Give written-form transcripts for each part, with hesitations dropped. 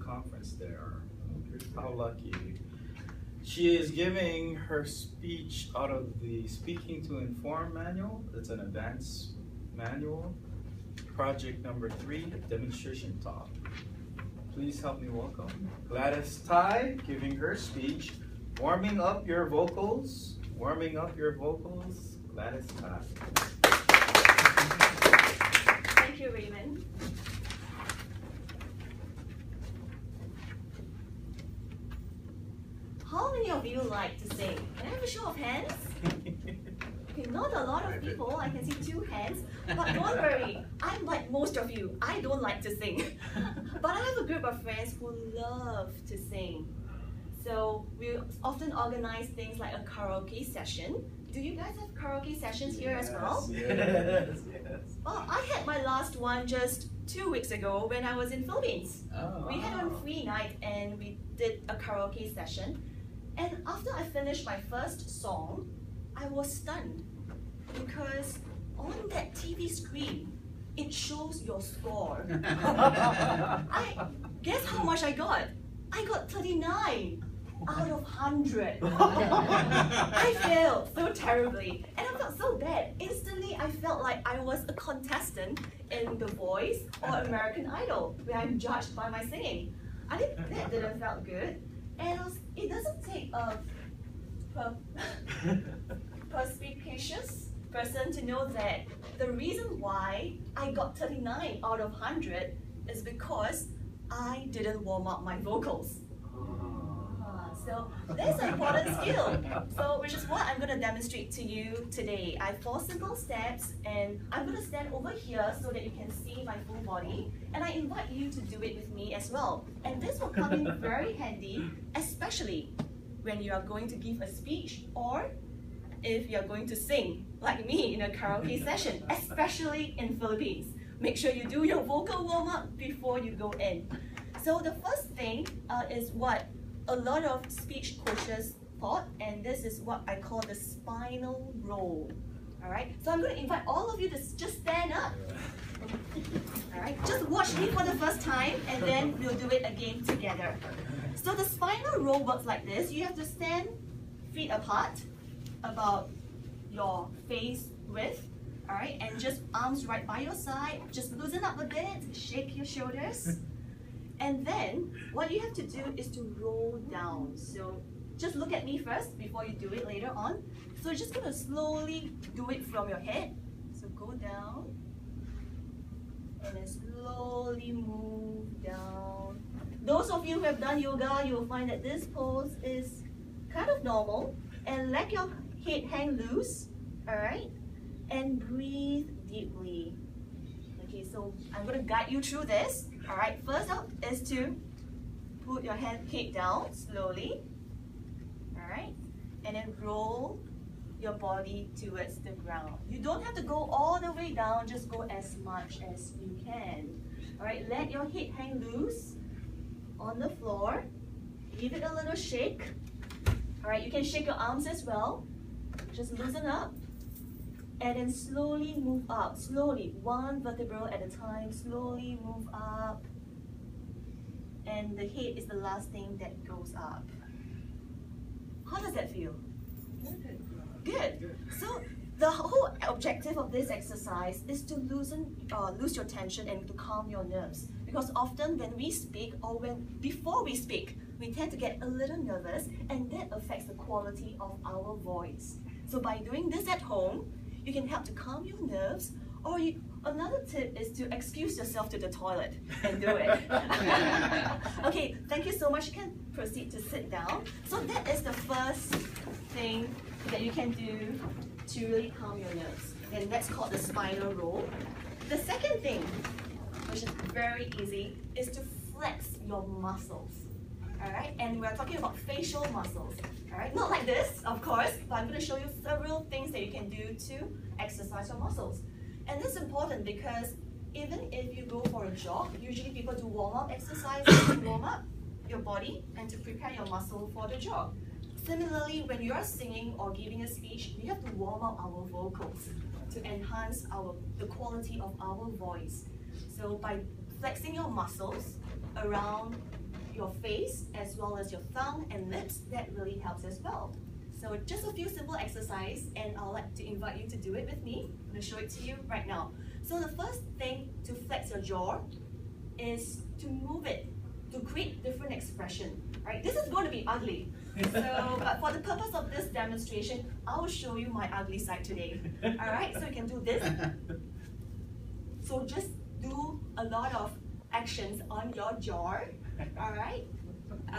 conference there. How lucky. She is giving her speech out of the Speaking to Inform manual. It's an advanced manual. Project number 3, demonstration talk. Please help me welcome Gladys Tye giving her speech. Warming up your vocals. Warming up your vocals. Gladys Tye. Thank you, Raymond. How many of you like to sing? Can I have a show of hands? Okay, not a lot of people. I can see 2 hands. But don't worry, I'm like most of you. I don't like to sing. But I have a group of friends who love to sing. So we often organize things like a karaoke session. Do you guys have karaoke sessions here as well? Yes, yes. Well, I had my last one just 2 weeks ago when I was in Philippines. Oh, We had a free night and we did a karaoke session. And after I finished my first song, I was stunned because on that TV screen, it shows your score. Guess how much I got? I got 39 out of 100. I failed so terribly and I felt so bad. Instantly, I felt like I was a contestant in The Voice or American Idol where I'm judged by my singing. That didn't feel good. And it doesn't take a perspicacious person to know that the reason why I got 39 out of 100 is because I didn't warm up my vocals. So that's an important skill. So which is what I'm going to demonstrate to you today. I have 4 simple steps and I'm going to stand over here so that you can see my full body. And I invite you to do it with me as well. And this will come in very handy, especially when you are going to give a speech or if you're going to sing like me in a karaoke session, especially in Philippines. Make sure you do your vocal warm-up before you go in. So the first thing is what a lot of speech coaches taught, and this is what I call the spinal roll. All right, so I'm going to invite all of you to just stand up. All right, just watch me for the first time, and then we'll do it again together. So the spinal roll works like this. You have to stand feet apart, about your face width. All right, and just arms right by your side. Just loosen up a bit, shake your shoulders. And then what you have to do is to roll down. So just look at me first before you do it later on. So you're just going to slowly do it from your head. So go down and then slowly move down. Those of you who have done yoga, you will find that this pose is kind of normal. And let your head hang loose, all right? And breathe deeply. Okay, so I'm going to guide you through this. All right, first up is to put your head down slowly. All right, and then roll your body towards the ground. You don't have to go all the way down, just go as much as you can. All right, let your head hang loose on the floor. Give it a little shake. All right, you can shake your arms as well. Just loosen up. And then slowly move up, slowly, 1 vertebra at a time, slowly move up. And the head is the last thing that goes up. How does that feel? Good. So the whole objective of this exercise is to lose your tension and to calm your nerves. Because often when we speak or before we speak, we tend to get a little nervous and that affects the quality of our voice. So by doing this at home, you can help to calm your nerves, or another tip is to excuse yourself to the toilet and do it. Okay, thank you so much. You can proceed to sit down. So that is the first thing that you can do to really calm your nerves. And that's called the spinal roll. The second thing, which is very easy, is to flex your muscles. All right, and we're talking about facial muscles. All right, not like this, of course, but I'm going to show you several things that you can do to exercise your muscles. And this is important because even if you go for a jog, usually people do warm-up exercises to warm up your body and to prepare your muscle for the jog. Similarly, when you are singing or giving a speech, we have to warm up our vocals to enhance the quality of our voice. So by flexing your muscles around your face as well as your tongue and lips, that really helps as well. So just a few simple exercises, and I'd like to invite you to do it with me. I'm going to show it to you right now. So the first thing to flex your jaw is to move it, to create different expression. Right? This is going to be ugly. So, but for the purpose of this demonstration, I will show you my ugly side today. Alright, so you can do this. So just do a lot of actions on your jaw. Alright?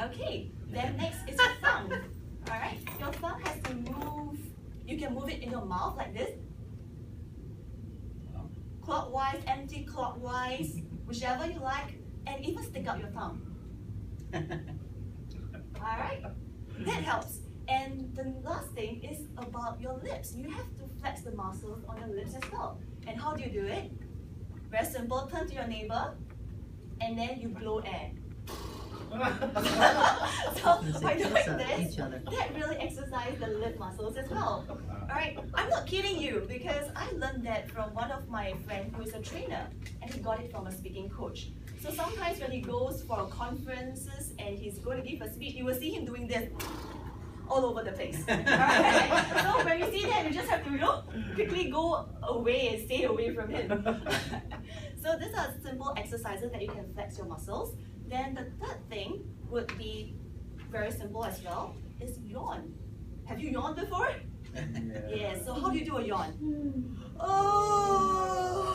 Okay, then next is your tongue. Alright, your tongue has to move. You can move it in your mouth like this. Clockwise, anti-clockwise, whichever you like, and even stick out your tongue. Alright, that helps. And the last thing is about your lips. You have to flex the muscles on your lips as well. And how do you do it? Very simple, turn to your neighbor, and then you blow air. So by doing this, that really exercises the lip muscles as well. Alright, I'm not kidding you because I learned that from one of my friends who is a trainer, and he got it from a speaking coach. So sometimes when he goes for conferences and he's going to give a speech, you will see him doing this all over the place. Alright? So when you see that, you just have to, quickly go away and stay away from him. So these are simple exercises that you can flex your muscles. Then the third thing would be very simple as well, is yawn. Have you yawned before? Yeah, so how do you do a yawn? Oh!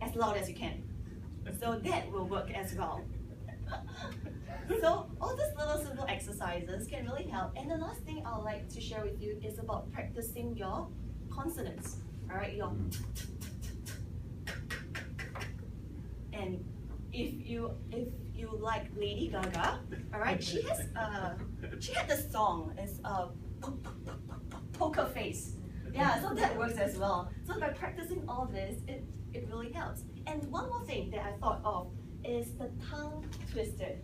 As loud as you can. So that will work as well. So all these little simple exercises can really help. And the last thing I'd like to share with you is about practicing your consonants. Alright, your and if you like Lady Gaga, alright, she had this song, it's Poker Face. Yeah, so that works as well. So by practicing all this, it really helps. And one more thing that I thought of is the tongue twister.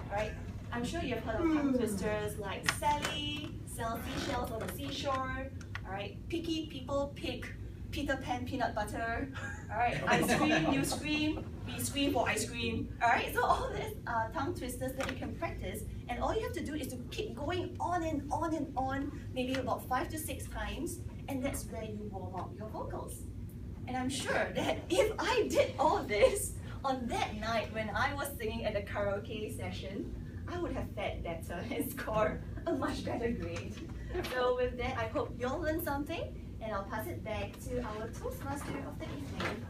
Alright, I'm sure you've heard of tongue twisters like Sally, sell seashells on the seashore. Alright, picky people pick Peter Pan peanut butter. Alright, I scream, you scream, we scream for ice cream. Alright, so all these tongue twisters that you can practice, and all you have to do is to keep going on and on and on, maybe about 5 to 6 times, and that's where you warm up your vocals. And I'm sure that if I did all this on that night when I was singing at the karaoke session, I would have fared better and scored a much better grade. So with that, I hope you all learned something, and I'll pass it back to our Toastmaster of the evening.